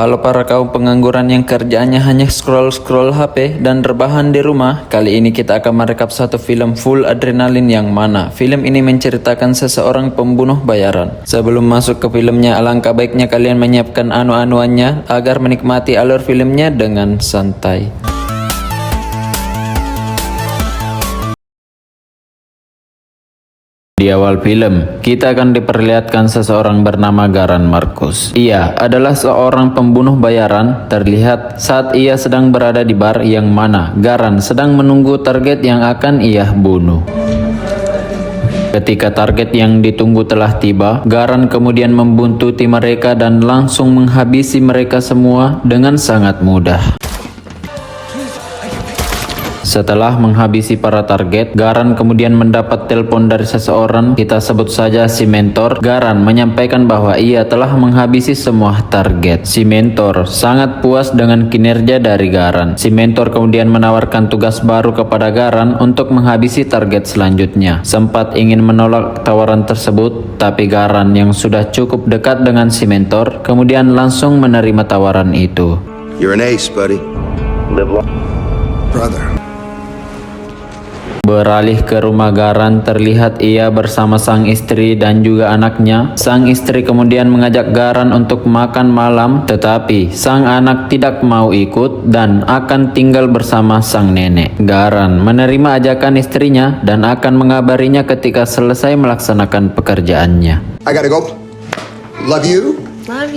Halo para kaum pengangguran yang kerjaannya hanya scroll-scroll HP dan rebahan di rumah. Kali ini kita akan merekap satu film full adrenalin yang mana film ini menceritakan seseorang pembunuh bayaran. Sebelum masuk ke filmnya, alangkah baiknya kalian menyiapkan anu-anuannya agar menikmati alur filmnya dengan santai. Di awal film, kita akan diperlihatkan seseorang bernama Garan Markus. Ia adalah seorang pembunuh bayaran, terlihat saat ia sedang berada di bar yang mana Garan sedang menunggu target yang akan ia bunuh. Ketika target yang ditunggu telah tiba, Garan kemudian membuntuti mereka dan langsung menghabisi mereka semua dengan sangat mudah. Setelah menghabisi para target, Garan kemudian mendapat telepon dari seseorang, kita sebut saja si mentor. Garan menyampaikan bahwa ia telah menghabisi semua target. Si mentor sangat puas dengan kinerja dari Garan. Si mentor kemudian menawarkan tugas baru kepada Garan untuk menghabisi target selanjutnya. Sempat ingin menolak tawaran tersebut, tapi Garan yang sudah cukup dekat dengan si mentor kemudian langsung menerima tawaran itu. You're an ace, buddy. Live long. Brother. Beralih ke rumah Garan, terlihat ia bersama sang istri dan juga anaknya. Sang istri kemudian mengajak Garan untuk makan malam, tetapi sang anak tidak mau ikut dan akan tinggal bersama sang nenek. Garan menerima ajakan istrinya dan akan mengabarinya ketika selesai melaksanakan pekerjaannya. I gotta go. Love you.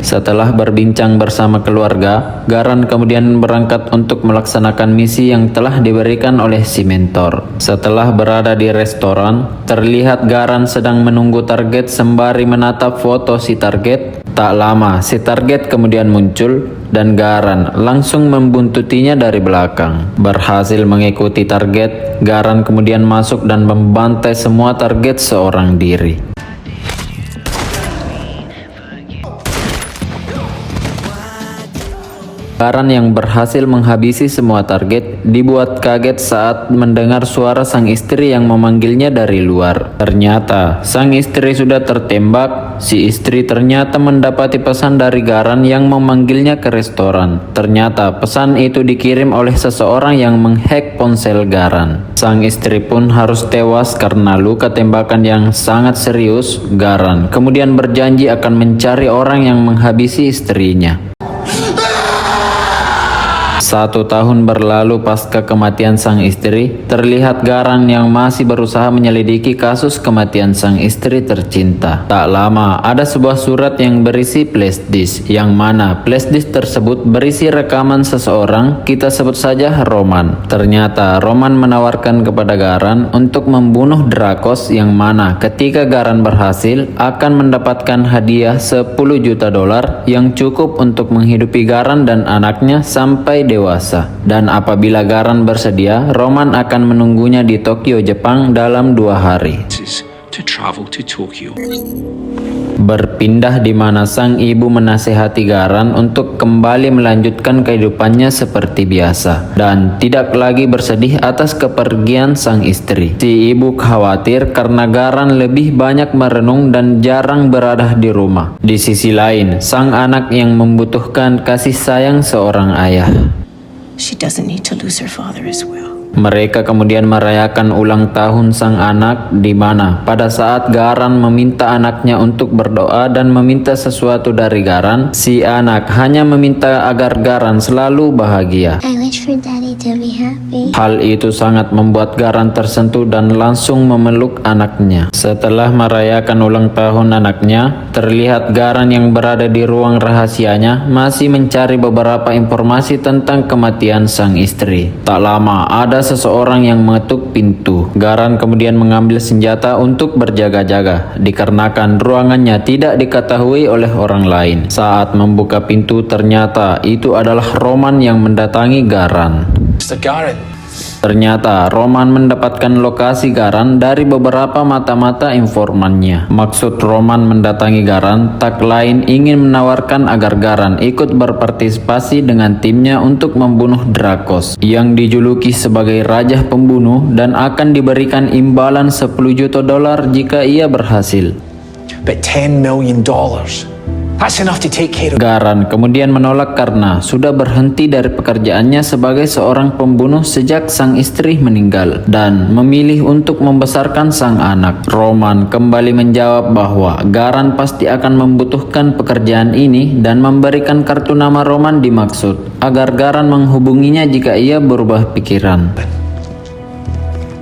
Setelah berbincang bersama keluarga, Garan kemudian berangkat untuk melaksanakan misi yang telah diberikan oleh si mentor. Setelah berada di restoran, terlihat Garan sedang menunggu target sembari menatap foto si target. Tak lama, si target kemudian muncul dan Garan langsung membuntutinya dari belakang. Berhasil mengikuti target, Garan kemudian masuk dan membantai semua target seorang diri. Garan yang berhasil menghabisi semua target dibuat kaget saat mendengar suara sang istri yang memanggilnya dari luar. Ternyata sang istri sudah tertembak. Si istri ternyata mendapati pesan dari Garan yang memanggilnya ke restoran. Ternyata pesan itu dikirim oleh seseorang yang menghack ponsel Garan. Sang istri pun harus tewas karena luka tembakan yang sangat serius. Garan kemudian berjanji akan mencari orang yang menghabisi istrinya. 1 tahun berlalu pasca kematian sang istri, terlihat Garan yang masih berusaha menyelidiki kasus kematian sang istri tercinta. Tak lama, ada sebuah surat yang berisi flashdisk, yang mana flashdisk tersebut berisi rekaman seseorang, kita sebut saja Roman. Ternyata Roman menawarkan kepada Garan untuk membunuh Drakos, yang mana ketika Garan berhasil akan mendapatkan hadiah $10 juta yang cukup untuk menghidupi Garan dan anaknya sampai dewasa. Dan apabila Garan bersedia, Roman akan menunggunya di Tokyo, Jepang dalam 2 hari. Berpindah di mana sang ibu menasehati Garan untuk kembali melanjutkan kehidupannya seperti biasa dan tidak lagi bersedih atas kepergian sang istri. Si ibu khawatir karena Garan lebih banyak merenung dan jarang berada di rumah. Di sisi lain, sang anak yang membutuhkan kasih sayang seorang ayah. She doesn't need to lose her father as well. Mereka kemudian merayakan ulang tahun sang anak, di mana pada saat Garan meminta anaknya untuk berdoa dan meminta sesuatu dari Garan, si anak hanya meminta agar Garan selalu bahagia. I wish for daddy to be happy. Hal itu sangat membuat Garan tersentuh dan langsung memeluk anaknya. Setelah merayakan ulang tahun anaknya, terlihat Garan yang berada di ruang rahasianya masih mencari beberapa informasi tentang kematian sang istri. Tak lama, ada seseorang yang mengetuk pintu. Garan kemudian mengambil senjata untuk berjaga-jaga, dikarenakan ruangannya tidak diketahui oleh orang lain. Saat membuka pintu, ternyata itu adalah Roman yang mendatangi Garan. Ternyata Roman mendapatkan lokasi Garan dari beberapa mata-mata informannya. Maksud Roman mendatangi Garan tak lain ingin menawarkan agar Garan ikut berpartisipasi dengan timnya untuk membunuh Drakos yang dijuluki sebagai raja pembunuh dan akan diberikan imbalan $10 juta jika ia berhasil. But $10 million That's enough to take care of. Garan kemudian menolak karena sudah berhenti dari pekerjaannya sebagai seorang pembunuh sejak sang istri meninggal dan memilih untuk membesarkan sang anak. Roman kembali menjawab bahwa Garan pasti akan membutuhkan pekerjaan ini dan memberikan kartu nama Roman dimaksud agar Garan menghubunginya jika ia berubah pikiran.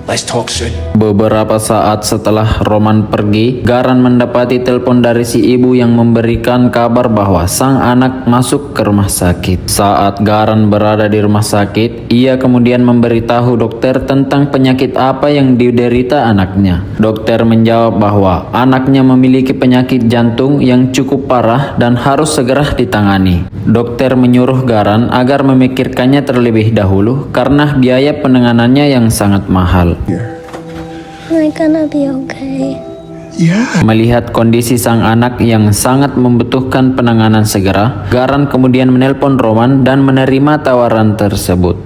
Let's talk soon. Beberapa saat setelah Roman pergi, Garan mendapati telepon dari si ibu yang memberikan kabar bahwa sang anak masuk ke rumah sakit. Saat Garan berada di rumah sakit, ia kemudian memberitahu dokter tentang penyakit apa yang diderita anaknya. Dokter menjawab bahwa anaknya memiliki penyakit jantung yang cukup parah dan harus segera ditangani. Dokter menyuruh Garan agar memikirkannya terlebih dahulu karena biaya penanganannya yang sangat mahal. Am I gonna be okay? Melihat kondisi sang anak yang sangat membutuhkan penanganan segera, Garan kemudian menelpon Roman dan menerima tawaran tersebut.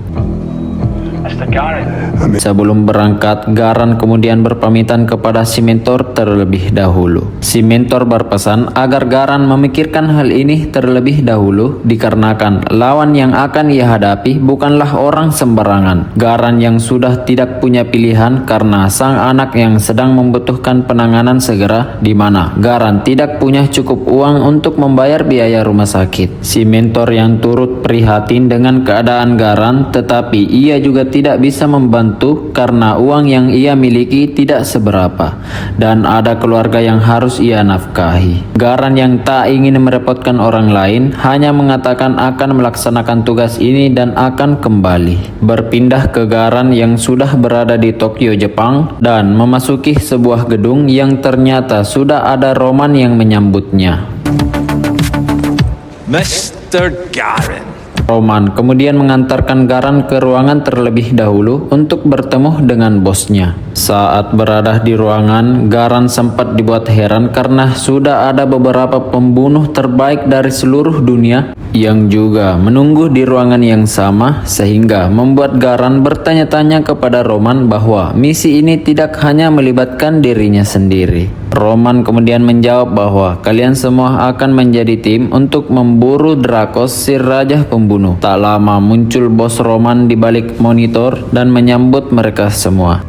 Sebelum berangkat, Garan kemudian berpamitan kepada si mentor terlebih dahulu. Si mentor berpesan agar Garan memikirkan hal ini terlebih dahulu dikarenakan lawan yang akan ia hadapi bukanlah orang sembarangan. Garan yang sudah tidak punya pilihan karena sang anak yang sedang membutuhkan penanganan segera, di mana Garan tidak punya cukup uang untuk membayar biaya rumah sakit. Si mentor yang turut prihatin dengan keadaan Garan, tetapi ia juga tidak bisa membantu karena uang yang ia miliki tidak seberapa dan ada keluarga yang harus ia nafkahi. Garan yang tak ingin merepotkan orang lain hanya mengatakan akan melaksanakan tugas ini dan akan kembali. Berpindah ke Garan yang sudah berada di Tokyo, Jepang dan memasuki sebuah gedung yang ternyata sudah ada Roman yang menyambutnya. Mr. Garan. Roman kemudian mengantarkan Garan ke ruangan terlebih dahulu untuk bertemu dengan bosnya. Saat berada di ruangan, Garan sempat dibuat heran karena sudah ada beberapa pembunuh terbaik dari seluruh dunia yang juga menunggu di ruangan yang sama, sehingga membuat Garan bertanya-tanya kepada Roman bahwa misi ini tidak hanya melibatkan dirinya sendiri. Roman kemudian menjawab bahwa kalian semua akan menjadi tim untuk memburu Drakos, si raja pembunuh. Tak lama muncul bos Roman di balik monitor dan menyambut mereka semua.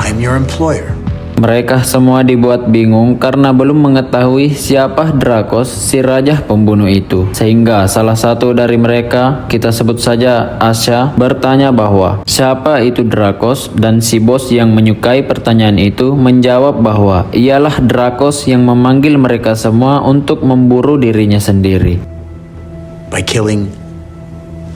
I'm your employer. Mereka semua dibuat bingung karena belum mengetahui siapa Drakos, si raja pembunuh itu. Sehingga salah satu dari mereka, kita sebut saja Asha, bertanya bahwa siapa itu Drakos, dan si bos yang menyukai pertanyaan itu menjawab bahwa ialah Drakos yang memanggil mereka semua untuk memburu dirinya sendiri. By killing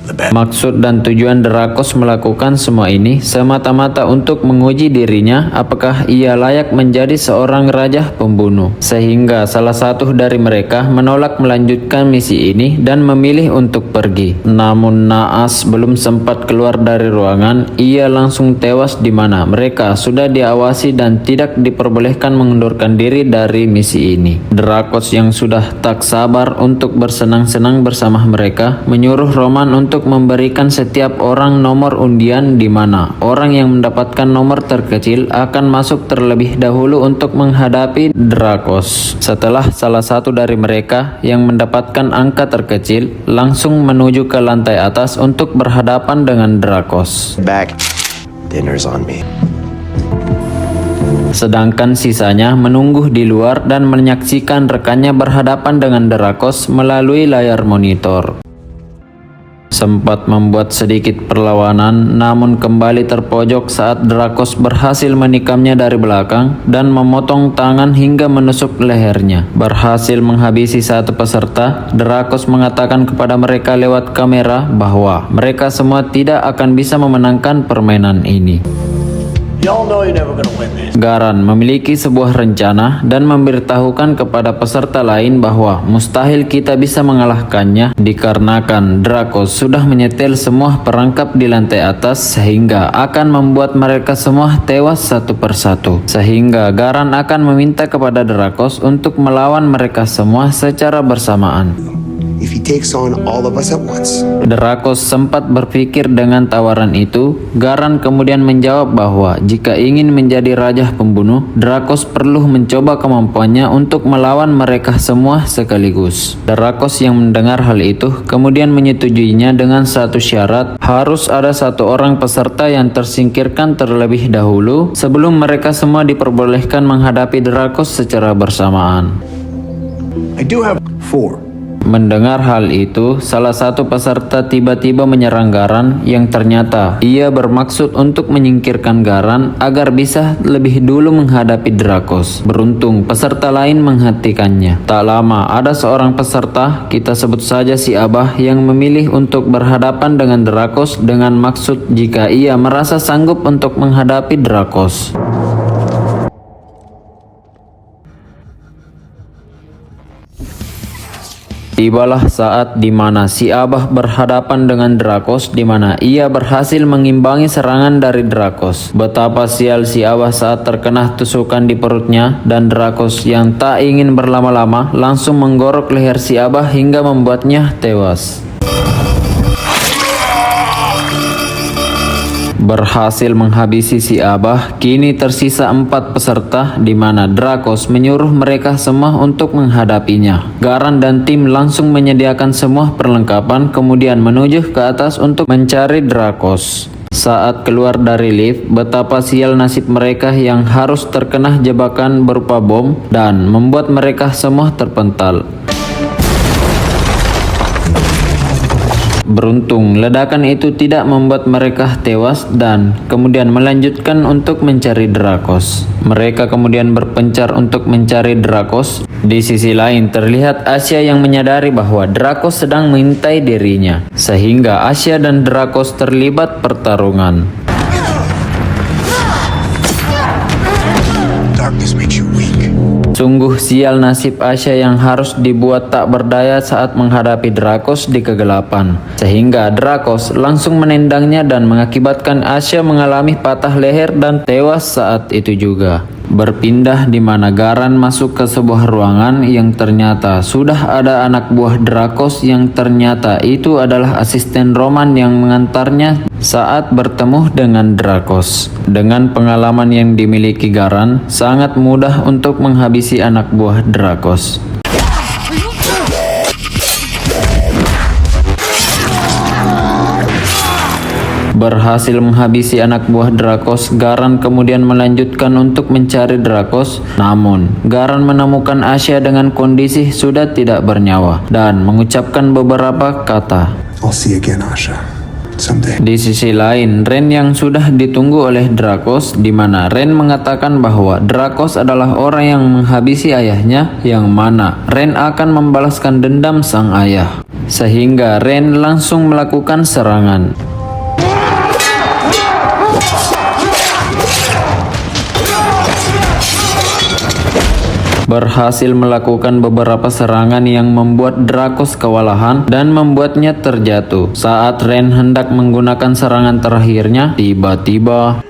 the bad. Maksud dan tujuan Drakos melakukan semua ini semata-mata untuk menguji dirinya apakah ia layak menjadi seorang raja pembunuh. Sehingga salah satu dari mereka menolak melanjutkan misi ini dan memilih untuk pergi. Namun naas belum sempat keluar dari ruangan, ia langsung tewas di mana mereka sudah diawasi dan tidak diperbolehkan mengundurkan diri dari misi ini. Drakos yang sudah tak sabar untuk bersenang-senang bersama mereka menyuruh Roman untuk memberikan setiap orang nomor undian, di mana orang yang mendapatkan nomor terkecil akan masuk terlebih dahulu untuk menghadapi Drakos. Setelah salah satu dari mereka yang mendapatkan angka terkecil langsung menuju ke lantai atas untuk berhadapan dengan Drakos. Back. Dinner's on me. Sedangkan sisanya menunggu di luar dan menyaksikan rekannya berhadapan dengan Drakos melalui layar monitor. Sempat membuat sedikit perlawanan, namun kembali terpojok saat Drakos berhasil menikamnya dari belakang dan memotong tangan hingga menusuk lehernya. Berhasil menghabisi satu peserta, Drakos mengatakan kepada mereka lewat kamera bahwa mereka semua tidak akan bisa memenangkan permainan ini. Y'all know you're never gonna win this. Garan memiliki sebuah rencana dan memberitahukan kepada peserta lain bahwa mustahil kita bisa mengalahkannya dikarenakan Drakos sudah menyetel semua perangkap di lantai atas sehingga akan membuat mereka semua tewas satu persatu. Sehingga Garan akan meminta kepada Drakos untuk melawan mereka semua secara bersamaan. If he takes on all of us at once. Drakos sempat berpikir dengan tawaran itu. Garan kemudian menjawab bahwa jika ingin menjadi raja pembunuh, Drakos perlu mencoba kemampuannya untuk melawan mereka semua sekaligus. Drakos yang mendengar hal itu kemudian menyetujuinya dengan satu syarat, harus ada satu orang peserta yang tersingkirkan terlebih dahulu sebelum mereka semua diperbolehkan menghadapi Drakos secara bersamaan. I do have 4. Mendengar hal itu, salah satu peserta tiba-tiba menyerang Garan yang ternyata ia bermaksud untuk menyingkirkan Garan agar bisa lebih dulu menghadapi Drakos. Beruntung peserta lain menghentikannya. Tak lama ada seorang peserta, kita sebut saja si Abah, yang memilih untuk berhadapan dengan Drakos dengan maksud jika ia merasa sanggup untuk menghadapi Drakos. Tibalah saat di mana si Abah berhadapan dengan Drakos, di mana ia berhasil mengimbangi serangan dari Drakos. Betapa sial si Abah saat terkena tusukan di perutnya, dan Drakos yang tak ingin berlama-lama langsung menggorok leher si Abah hingga membuatnya tewas. Berhasil menghabisi si Abah, kini tersisa 4 peserta di mana Drakos menyuruh mereka semua untuk menghadapinya. Garan dan tim langsung menyediakan semua perlengkapan kemudian menuju ke atas untuk mencari Drakos. Saat keluar dari lift, betapa sial nasib mereka yang harus terkena jebakan berupa bom dan membuat mereka semua terpental. Beruntung, ledakan itu tidak membuat mereka tewas dan kemudian melanjutkan untuk mencari Drakos. Mereka kemudian berpencar untuk mencari Drakos. Di sisi lain, terlihat Asya yang menyadari bahwa Drakos sedang mengintai dirinya, sehingga Asya dan Drakos terlibat pertarungan. Darkness makes you weak. Sungguh sial nasib Asya yang harus dibuat tak berdaya saat menghadapi Drakos di kegelapan, sehingga Drakos langsung menendangnya dan mengakibatkan Asya mengalami patah leher dan tewas saat itu juga. Berpindah di mana Garan masuk ke sebuah ruangan yang ternyata sudah ada anak buah Drakos yang ternyata itu adalah asisten Roman yang mengantarnya saat bertemu dengan Drakos. Dengan pengalaman yang dimiliki Garan, sangat mudah untuk menghabisi anak buah Drakos. Berhasil menghabisi anak buah Drakos, Garan kemudian melanjutkan untuk mencari Drakos. Namun, Garan menemukan Asya dengan kondisi sudah tidak bernyawa dan mengucapkan beberapa kata. I'll see you again, Asha. Someday. Di sisi lain, Ren yang sudah ditunggu oleh Drakos, di mana Ren mengatakan bahwa Drakos adalah orang yang menghabisi ayahnya, yang mana Ren akan membalaskan dendam sang ayah. Sehingga Ren langsung melakukan serangan. Berhasil melakukan beberapa serangan yang membuat Drakos kewalahan dan membuatnya terjatuh. Saat Ren hendak menggunakan serangan terakhirnya, tiba-tiba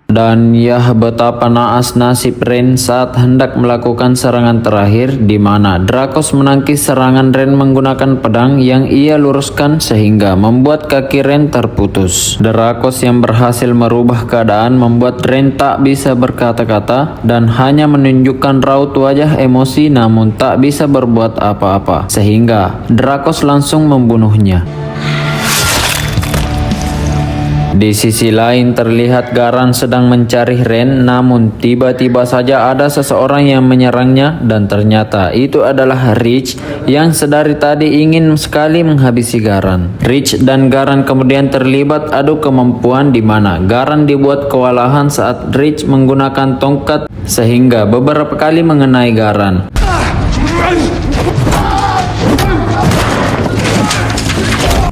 dan ya betapa naas nasib Ren saat hendak melakukan serangan terakhir, di mana Drakos menangkis serangan Ren menggunakan pedang yang ia luruskan sehingga membuat kaki Ren terputus. Drakos yang berhasil merubah keadaan membuat Ren tak bisa berkata-kata dan hanya menunjukkan raut wajah emosi namun tak bisa berbuat apa-apa, sehingga Drakos langsung membunuhnya. Di sisi lain terlihat Garan sedang mencari Ren, namun tiba-tiba saja ada seseorang yang menyerangnya dan ternyata itu adalah Rich yang sedari tadi ingin sekali menghabisi Garan. Rich dan Garan kemudian terlibat adu kemampuan di mana Garan dibuat kewalahan saat Rich menggunakan tongkat sehingga beberapa kali mengenai Garan.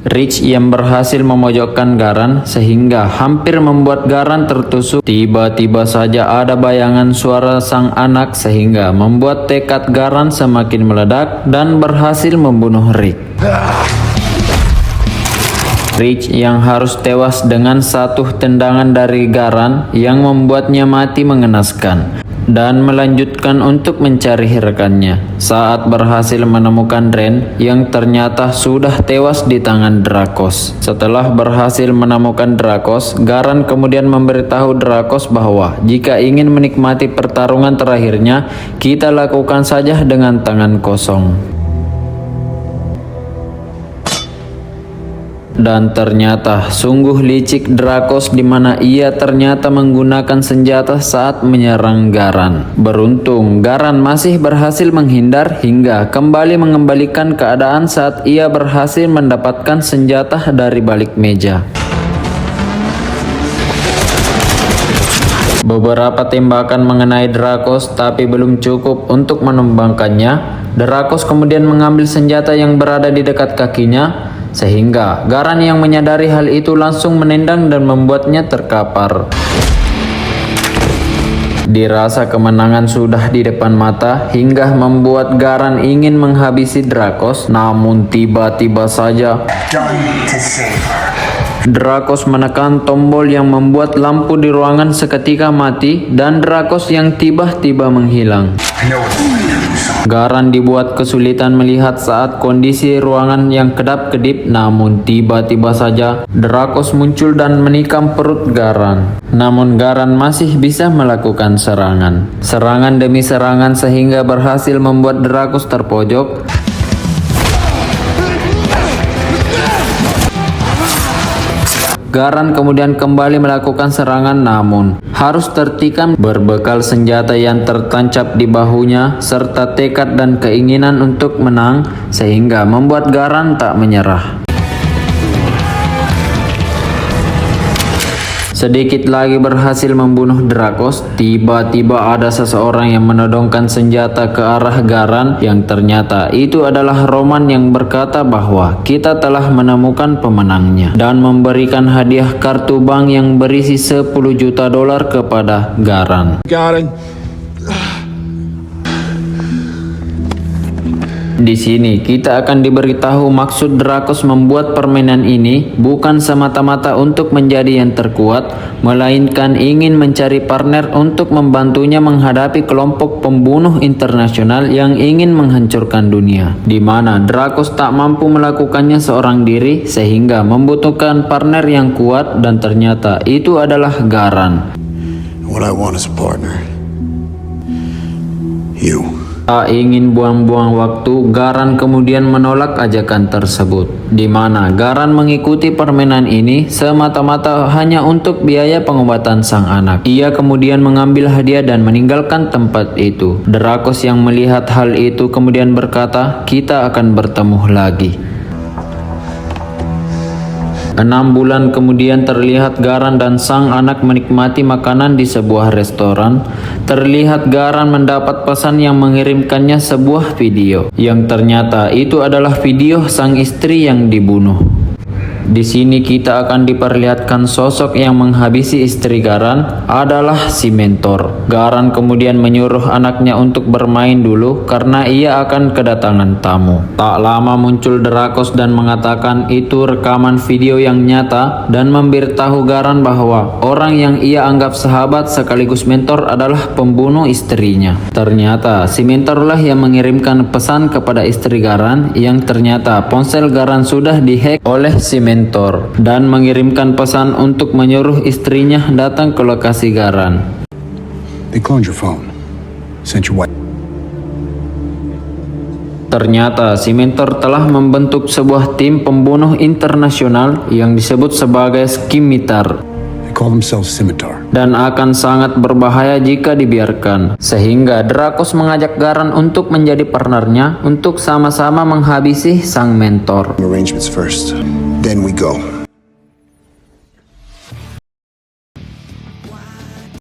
Rich yang berhasil memojokkan Garan sehingga hampir membuat Garan tertusuk. Tiba-tiba saja ada bayangan suara sang anak sehingga membuat tekad Garan semakin meledak dan berhasil membunuh Rich. Rich yang harus tewas dengan satu tendangan dari Garan yang membuatnya mati mengenaskan. dan melanjutkan untuk mencari rekannya. Saat berhasil menemukan Ren yang ternyata sudah tewas di tangan Drakos. Setelah berhasil menemukan Drakos, Garan kemudian memberitahu Drakos bahwa jika ingin menikmati pertarungan terakhirnya, kita lakukan saja dengan tangan kosong. Dan ternyata sungguh licik Drakos di mana ia ternyata menggunakan senjata saat menyerang Garan. Beruntung Garan masih berhasil menghindar hingga kembali mengembalikan keadaan saat ia berhasil mendapatkan senjata dari balik meja. Beberapa tembakan mengenai Drakos tapi belum cukup untuk menumbangkannya. Drakos kemudian mengambil senjata yang berada di dekat kakinya, sehingga Garan yang menyadari hal itu langsung menendang dan membuatnya terkapar. Dirasa kemenangan sudah di depan mata hingga membuat Garan ingin menghabisi Drakos, namun tiba-tiba saja Drakos menekan tombol yang membuat lampu di ruangan seketika mati dan Drakos yang tiba-tiba menghilang. Garan dibuat kesulitan melihat saat kondisi ruangan yang kedap-kedip, namun tiba-tiba saja Drakos muncul dan menikam perut Garan. Namun Garan masih bisa melakukan serangan demi serangan sehingga berhasil membuat Drakos terpojok. Garan kemudian kembali melakukan serangan namun harus tertikam berbekal senjata yang tertancap di bahunya serta tekad dan keinginan untuk menang sehingga membuat Garan tak menyerah. Sedikit lagi berhasil membunuh Drakos, tiba-tiba ada seseorang yang menodongkan senjata ke arah Garan yang ternyata itu adalah Roman yang berkata bahwa kita telah menemukan pemenangnya dan memberikan hadiah kartu bank yang berisi $10 juta kepada Garan. Garan. Di sini kita akan diberitahu maksud Drakos membuat permainan ini bukan semata-mata untuk menjadi yang terkuat, melainkan ingin mencari partner untuk membantunya menghadapi kelompok pembunuh internasional yang ingin menghancurkan dunia, di mana Drakos tak mampu melakukannya seorang diri sehingga membutuhkan partner yang kuat dan ternyata itu adalah Garan. What I want is a partner. You. Tak ingin buang-buang waktu, Garan kemudian menolak ajakan tersebut, di mana Garan mengikuti permainan ini semata-mata hanya untuk biaya pengobatan sang anak. Ia kemudian mengambil hadiah dan meninggalkan tempat itu. Drakos yang melihat hal itu kemudian berkata, "Kita akan bertemu lagi." 6 bulan kemudian terlihat Garan dan sang anak menikmati makanan di sebuah restoran. Terlihat Garan mendapat pesan yang mengirimkannya sebuah video, yang ternyata itu adalah video sang istri yang dibunuh. Di sini kita akan diperlihatkan sosok yang menghabisi istri Garan adalah si mentor. Garan kemudian menyuruh anaknya untuk bermain dulu karena ia akan kedatangan tamu. Tak lama muncul Drakos dan mengatakan itu rekaman video yang nyata dan memberitahu Garan bahwa orang yang ia anggap sahabat sekaligus mentor adalah pembunuh istrinya. Ternyata si mentorlah yang mengirimkan pesan kepada istri Garan yang ternyata ponsel Garan sudah dihack oleh si mentor dan mengirimkan pesan untuk menyuruh istrinya datang ke lokasi Garan. They cloned your phone. Sent your wife. Ternyata si mentor telah membentuk sebuah tim pembunuh internasional yang disebut sebagai Skimitar. They call themselves Scimitar. Dan akan sangat berbahaya jika dibiarkan. Sehingga Drakos mengajak Garan untuk menjadi partnernya untuk sama-sama menghabisi sang mentor. Arrangements first. Then we go.